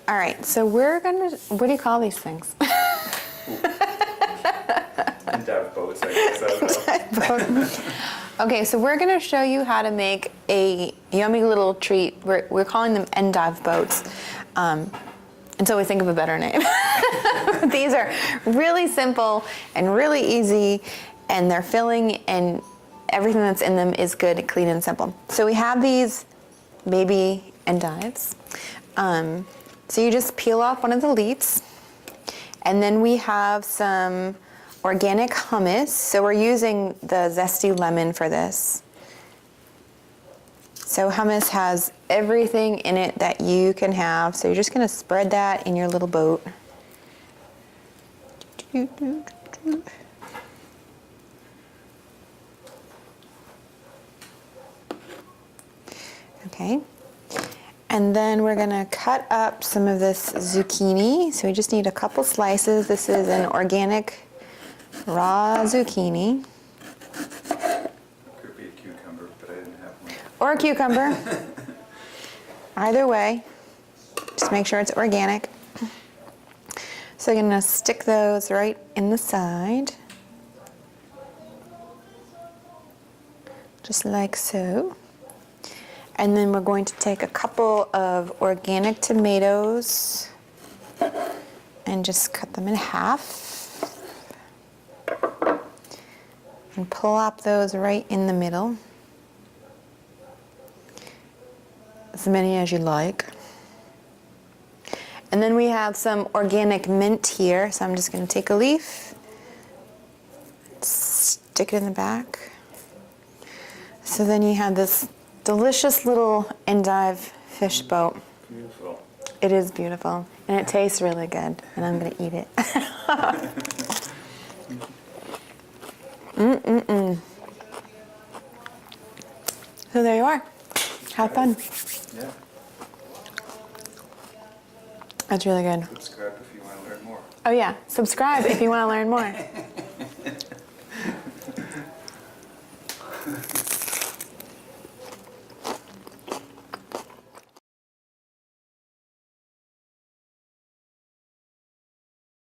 All right, so we're gonna, what do you call these things? Endive boats, I guess. Okay, so we're gonna show you how to make a yummy little treat. We're calling them endive boats. Until we think of a better name. These are really simple and really easy, and they're filling, and everything that's in them is good, clean, and simple. So we have these baby endives. So you just peel off one of the leaves, and then we have some organic hummus. So we're using the zesty lemon for this. So hummus has everything in it that you can have. So you're just gonna spread that in your little boat. Okay. And then we're gonna cut up some of this zucchini. So we just need a couple slices. This is an organic raw zucchini. Could be a cucumber, but I didn't have one. Or a cucumber. Either way, just make sure it's organic. So you're gonna stick those right in the side. Just like so. And then we're going to take a couple of organic tomatoes and just cut them in half. And plop those right in the middle. As many as you like. And then we have some organic mint here, so I'm just going to take a leaf, stick it in the back. So then you have this delicious little endive fish boat. Beautiful. It is beautiful, and it tastes really good, and I'm going to eat it. So there you are. Have fun. Yeah. That's really good. Subscribe if you want to learn more. Oh yeah, subscribe if you want to learn more.